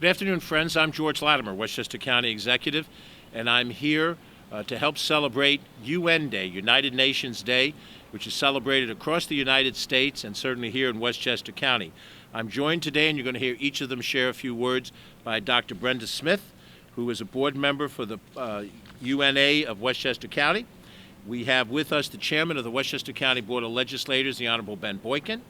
Good afternoon, friends. I'm George Latimer, Westchester County Executive, and I'm here to help celebrate UN Day, United Nations Day, which is celebrated across the United States and certainly here in Westchester County. I'm joined today, and you're going to hear each of them share a few words, by Dr. Brenda Smith, who is a board member for the UNA of Westchester County. We have with us the chairman of the Westchester County Board of Legislators, the Honorable Ben Boykin,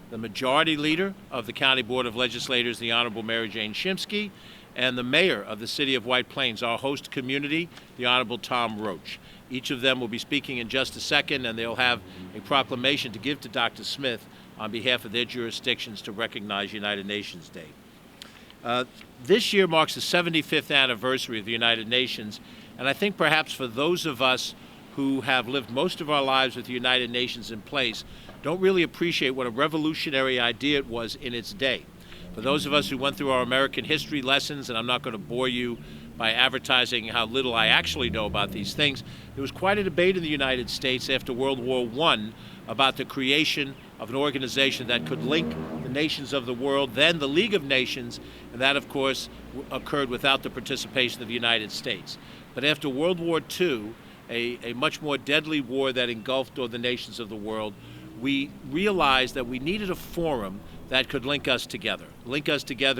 the majority leader of the County Board of Legislators, the Honorable Mary Jane Shimsky, and the mayor of the city of White Plains, our host community, the Honorable Tom Roach. Each of them will be speaking in just a second, and they'll have a proclamation to give to Dr. Smith on behalf of their jurisdictions to recognize United Nations Day. This year marks the 75th anniversary of the United Nations, and I think perhaps for those of us who have lived most of our lives with the United Nations in place don't really appreciate what a revolutionary idea it was in its day. For those of us who went through our American history lessons, and I'm not going to bore you by advertising how little I actually know about these things, there was quite a debate in the United States after World War I about the creation of an organization that could link the nations of the world, then the League of Nations, and that, of course, occurred without the participation of the United States. But after World War II, a much more deadly war that engulfed all the nations of the world, we realized that we needed a forum that could link us together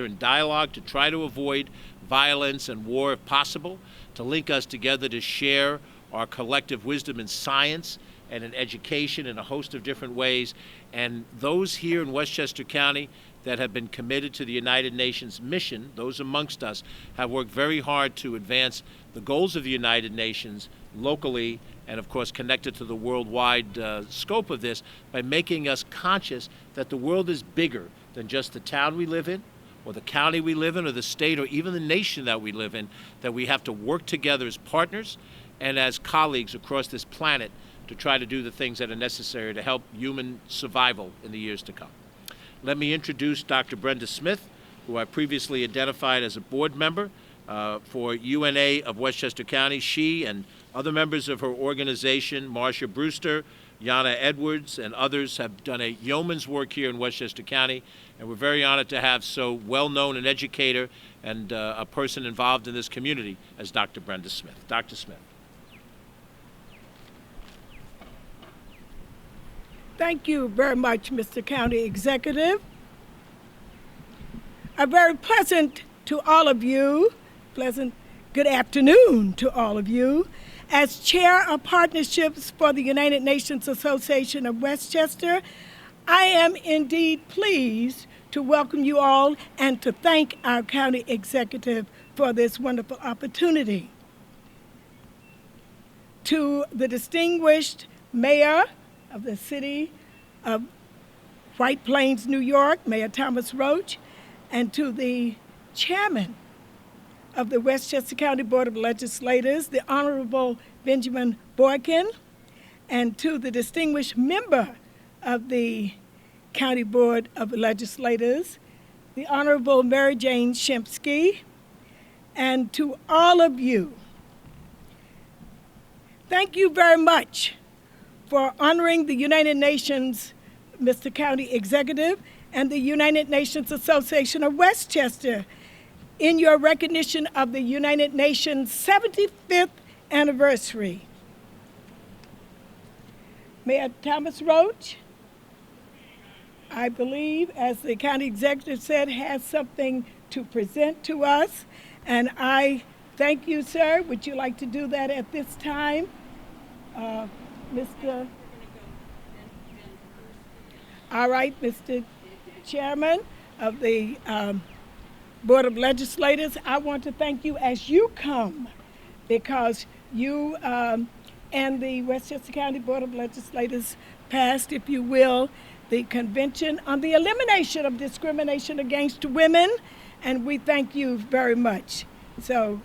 in dialogue to try to avoid violence and war if possible, to link us together to share our collective wisdom in science and in education in a host of different ways. And those here in Westchester County that have been committed to the United Nations mission, those amongst us, have worked very hard to advance the goals of the United Nations locally and, of course, connected to the worldwide scope of this by making us conscious that the world is bigger than just the town we live in or the county we live in or the state or even the nation that we live in, that we have to work together as partners and as colleagues across this planet to try to do the things that are necessary to help human survival in the years to come. Let me introduce Dr. Brenda Smith, who I previously identified as a board member for UNA of Westchester County. She and other members of her organization, Marcia Brewster, Yana Edwards, and others have done a yeoman's work here in Westchester County, and we're very honored to have so well-known an educator and a person involved in this community as Dr. Brenda Smith. Dr. Smith. Thank you very much, Mr. County Executive. A very pleasant to all of you, good afternoon to all of you. As Chair of Partnerships for the United Nations Association of Westchester, I am indeed pleased to welcome you all and to thank our County Executive for this wonderful opportunity. To the distinguished Mayor of the City of White Plains, New York, Mayor Thomas Roach, and to the Chairman of the Westchester County Board of Legislators, the Honorable Benjamin Boykin, and to the distinguished member of the County Board of Legislators, the Honorable Mary Jane Shimsky, and to all of you. Thank you very much for honoring the United Nations, Mr. County Executive, and the United Nations Association of Westchester in your recognition of the United Nations 75th anniversary. Mayor Thomas Roach, I believe, as the county executive said, has something to present to us, and I thank you, sir. Would you like to do that at this time? Mr. All right, Mr. Chairman of the Board of Legislators, I want to thank you as you come, because you and the Westchester County Board of Legislators passed, if you will, the Convention on the Elimination of Discrimination Against Women, and we thank you very much. So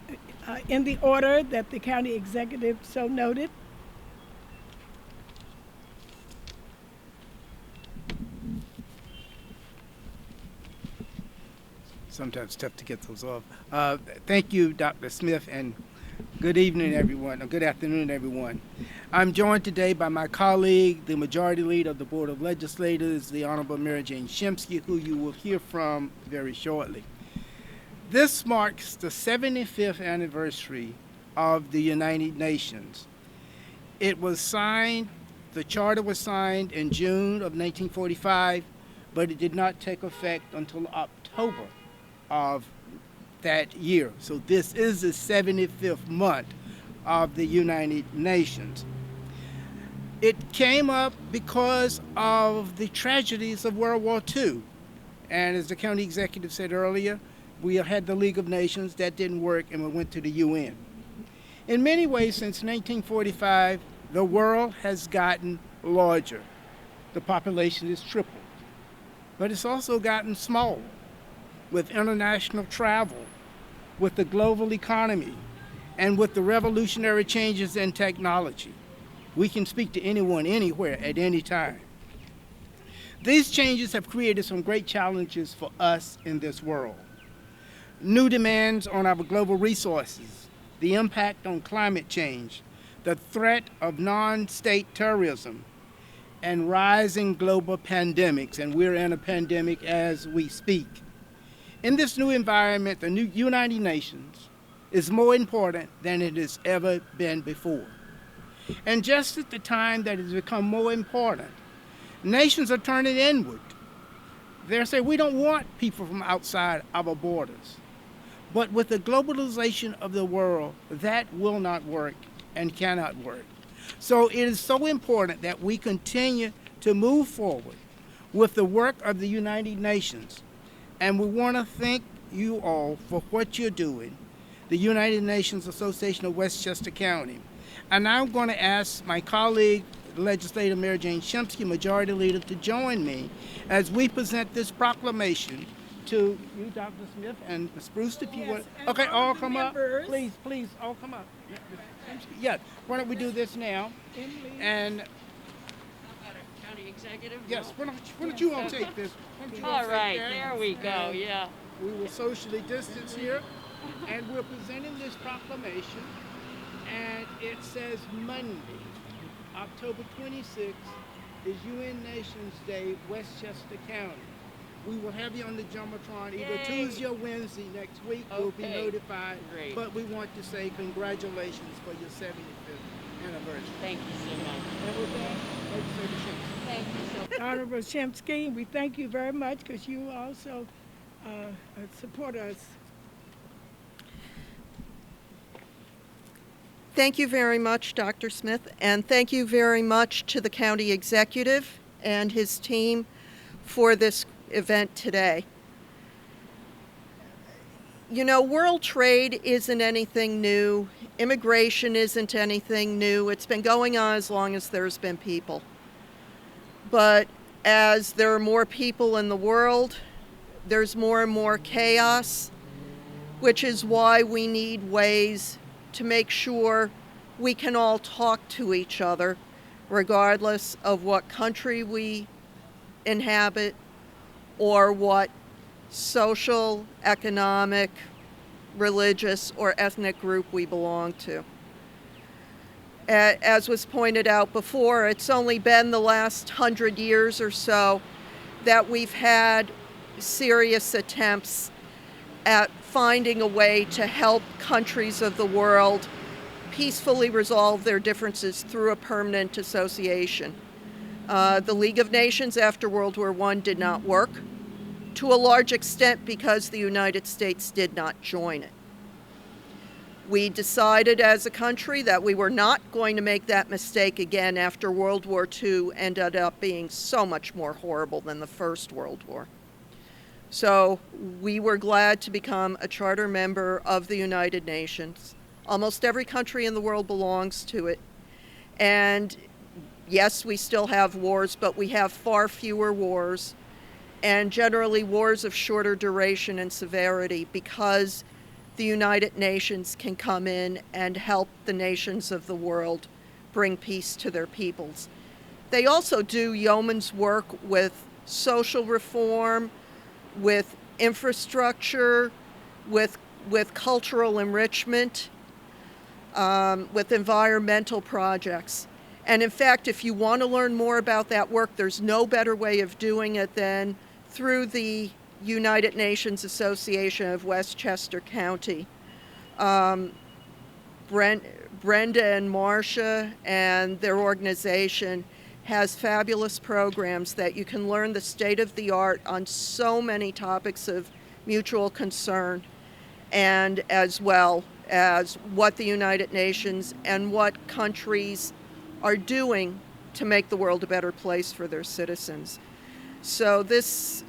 in the order that the county executive so noted. Sometimes tough to get those off. Thank you, Dr. Smith, and good evening, everyone, or good afternoon, everyone. I'm joined today by my colleague, the Majority Leader of the Board of Legislators, the Honorable Mary Jane Shimsky, who you will hear from very shortly. This marks the 75th anniversary of the United Nations. It was signed, the charter was signed in June of 1945, but it did not take effect until October of that year. So this is the 75th month of the United Nations. It came up because of the tragedies of World War II. And as the county executive said earlier, we had the League of Nations, that didn't work, and we went to the UN. In many ways, since 1945, the world has gotten larger. The population has tripled. But it's also gotten smaller with international travel, with the global economy, and with the revolutionary changes in technology. We can speak to anyone, anywhere, at any time. These changes have created some great challenges for us in this world. New demands on our global resources, the impact on climate change, the threat of non-state terrorism, and rising global pandemics, and we're in a pandemic as we speak. In this new environment, the new United Nations is more important than it has ever been before. And just at the time that it has become more important, nations are turning inward. They're saying, we don't want people from outside our borders. But with the globalization of the world, that will not work and cannot work. So it is so important that we continue to move forward with the work of the United Nations. And we want to thank you all for what you're doing, the United Nations Association of Westchester County. And now I'm going to ask my colleague, Legislator Mary Jane Shimsky, Majority Leader, to join me as we present this proclamation to you, Dr. Smith, and Ms. Bruce, if you would. Okay, all come up. Please, all come up. Yes, why don't we do this now? And County Executive? yes, why don't you all take this? All right, there we go, yeah. We will socially distance here, and we're presenting this proclamation, and it says Monday, October 26th, is UN Nations Day, Westchester County. We will have you on the Jumbotron either Yay. Tuesday or Wednesday next week. We'll be Okay. notified. Great. But we want to say congratulations for your 75th anniversary. Thank you so much. And with that, Legislator Shimsky. Thank you so Honorable Shimsky, we thank you very much because you also support us. Thank you very much, Dr. Smith, and thank you very much to the county executive and his team for this event today. You know, world trade isn't anything new. Immigration isn't anything new. It's been going on as long as there's been people. But as there are more people in the world, there's more and more chaos, which is why we need ways to make sure we can all talk to each other, regardless of what country we inhabit or what social, economic, religious, or ethnic group we belong to. As was pointed out before, it's only been the last 100 years or so that we've had serious attempts at finding a way to help countries of the world peacefully resolve their differences through a permanent association. The League of Nations after World War I did not work, to a large extent because the United States did not join it. We decided as a country that we were not going to make that mistake again after World War II ended up being so much more horrible than the First World War. So we were glad to become a charter member of the United Nations. Almost every country in the world belongs to it. And yes, we still have wars, but we have far fewer wars, and generally wars of shorter duration and severity, because the United Nations can come in and help the nations of the world bring peace to their peoples. They also do yeoman's work with social reform, with infrastructure, with cultural enrichment, with environmental projects. And in fact, if you want to learn more about that work, there's no better way of doing it than through the United Nations Association of Westchester County. Brenda and Marcia and their organization has fabulous programs that you can learn the state of the art on so many topics of mutual concern, and as well as what the United Nations and what countries are doing to make the world a better place for their citizens. So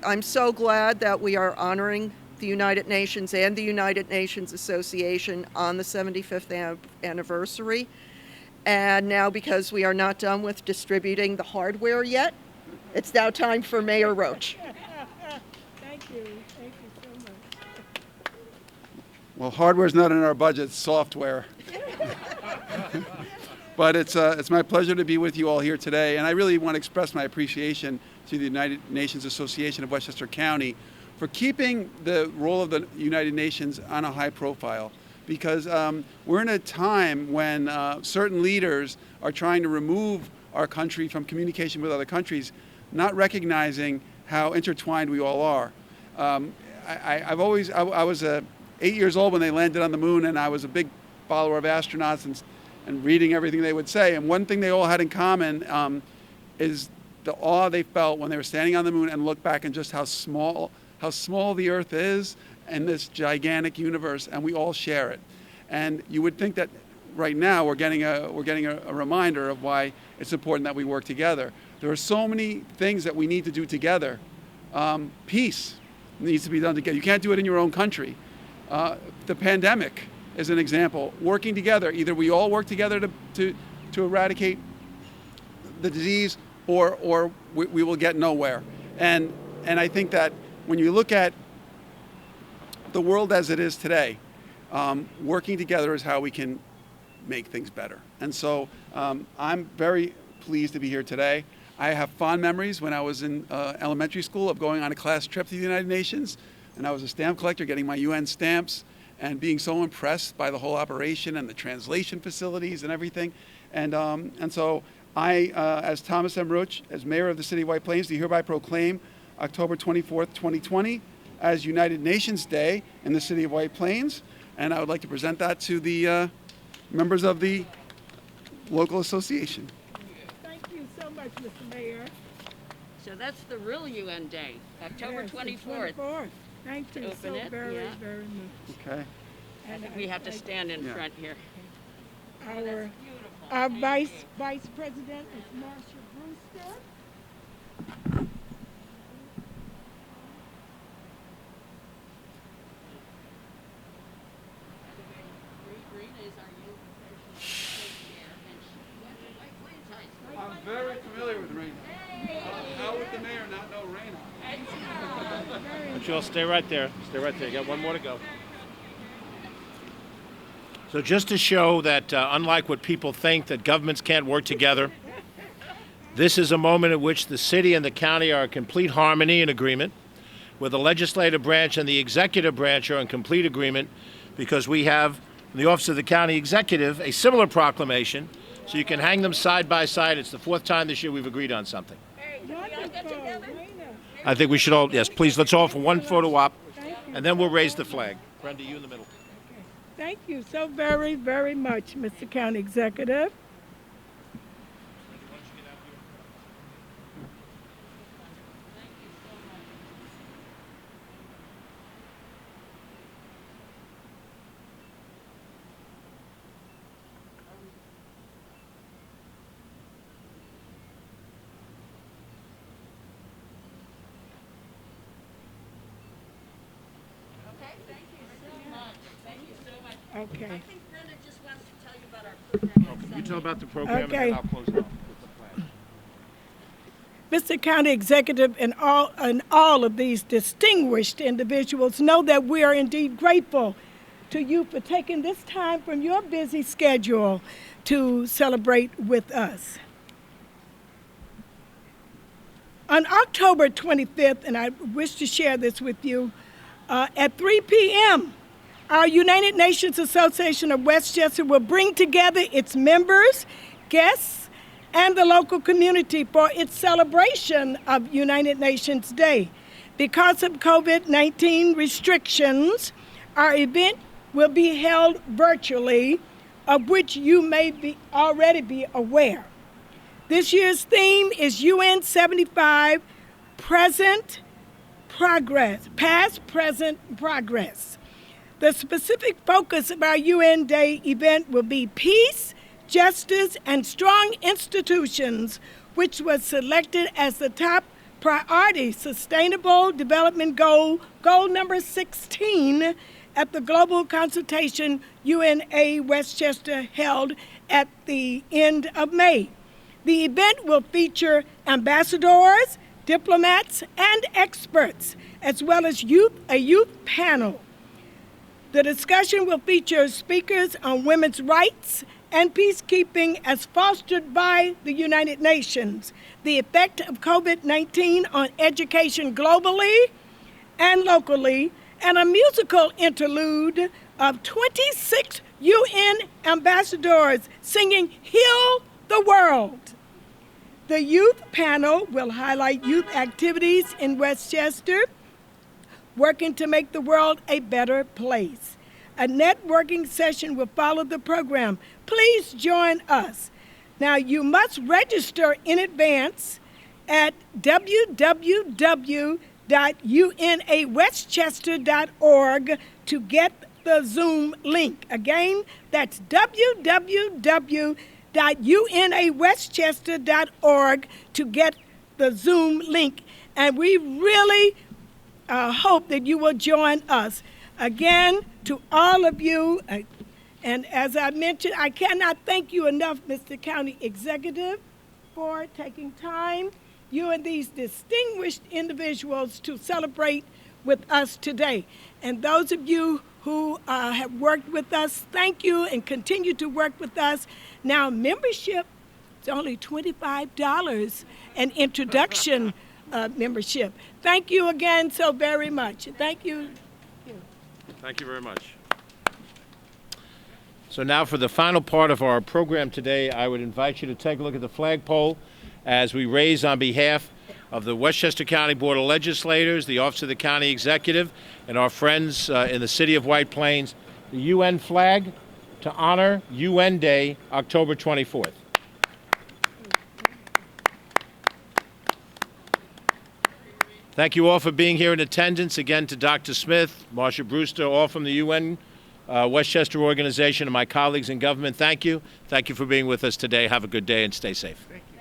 I'm so glad that we are honoring the United Nations and the United Nations Association on the 75th anniversary. And now, because we are not done with distributing the hardware yet, it's now time for Mayor Roach. Thank you so much. Well, hardware's not in our budget, it's software. But it's my pleasure to be with you all here today, and I really want to express my appreciation to the United Nations Association of Westchester County for keeping the role of the United Nations on a high profile, because we're in a time when certain leaders are trying to remove our country from communication with other countries, not recognizing how intertwined we all are. I was 8 years old when they landed on the moon, and I was a big follower of astronauts and reading everything they would say. And one thing they all had in common is the awe they felt when they were standing on the moon and looked back and just how small the Earth is in this gigantic universe, and we all share it. And you would think that right now we're getting a reminder of why it's important that we work together. There are so many things that we need to do together. Peace needs to be done together. You can't do it in your own country. The pandemic is an example. Working together, either we all work together to eradicate the disease, or we will get nowhere. And I think that when you look at the world as it is today, working together is how we can make things better. And so I'm very pleased to be here today. I have fond memories when I was in elementary school of going on a class trip to the United Nations, and I was a stamp collector getting my UN stamps and being so impressed by the whole operation and the translation facilities and everything. And so I, as Thomas M. Roach, as mayor of the city of White Plains, do hereby proclaim October 24th, 2020 as United Nations Day in the city of White Plains. And I would like to present that to the members of the local association. Thank you so much, Mr. Mayor. So that's the real UN Day, October Yes, the 24th. 24th. Thank you Open so it, very, yeah. very much. Okay. I think we have to stand in Yeah. front here. Our, Beautiful. our Thank vice you. president is Marcia Brewster. I'm very familiar with Raina. How would the mayor not know Raina? But you all stay right there. Stay right there. You got one more to go. So just to show that unlike what people think, that governments can't work together, this is a moment at which the city and the county are in complete harmony and agreement, where the legislative branch and the executive branch are in complete agreement, because we have in the Office of the County Executive a similar proclamation, so you can hang them side by side. It's the fourth time this year we've agreed on something. Wonderful, Raina. I think we should all, yes, please, let's all for one photo op, and then we'll raise the flag. Brenda, you in the middle. Thank you so very, very much, Mr. County Executive. Okay, thank you so much. Thank you so much. Okay. I think Brenda just wants to tell you about our program. You tell about the program, and Okay. then I'll close it off with the flag. Mr. County Executive and all of these distinguished individuals know that we are indeed grateful to you for taking this time from your busy schedule to celebrate with us. On October 25th, and I wish to share this with you, at 3 p.m., our United Nations Association of Westchester will bring together its members, guests, and the local community for its celebration of United Nations Day. Because of COVID-19 restrictions, our event will be held virtually, of which you may already be aware. This year's theme is UN 75, Present Progress, Past, Present, Progress. The specific focus of our UN Day event will be peace, justice, and strong institutions, which was selected as the top priority Sustainable Development Goal number 16 at the Global Consultation UNA Westchester held at the end of May. The event will feature ambassadors, diplomats, and experts, as well as a youth panel. The discussion will feature speakers on women's rights and peacekeeping as fostered by the United Nations, the effect of COVID-19 on education globally and locally, and a musical interlude of 26 UN ambassadors singing Heal the World. The youth panel will highlight youth activities in Westchester, working to make the world a better place. A networking session will follow the program. Please join us. Now, you must register in advance at www.unawestchester.org to get the Zoom link. Again, that's www.unawestchester.org to get the Zoom link. And we really hope that you will join us. Again, to all of you, and as I mentioned, I cannot thank you enough, Mr. County Executive, for taking time, you and these distinguished individuals, to celebrate with us today. And those of you who have worked with us, thank you, and continue to work with us. Now, membership is only $25, an introduction membership. Thank you again so very much. Thank you. Thank you very much. So now for the final part of our program today, I would invite you to take a look at the flagpole as we raise on behalf of the Westchester County Board of Legislators, the Office of the County Executive, and our friends in the city of White Plains, the UN flag to honor UN Day, October 24th. Thank you all for being here in attendance. Again, to Dr. Smith, Marsha Brewster, all from the UN Westchester organization, and my colleagues in government, thank you. Thank you for being with us today. Have a good day and stay safe. Thank you.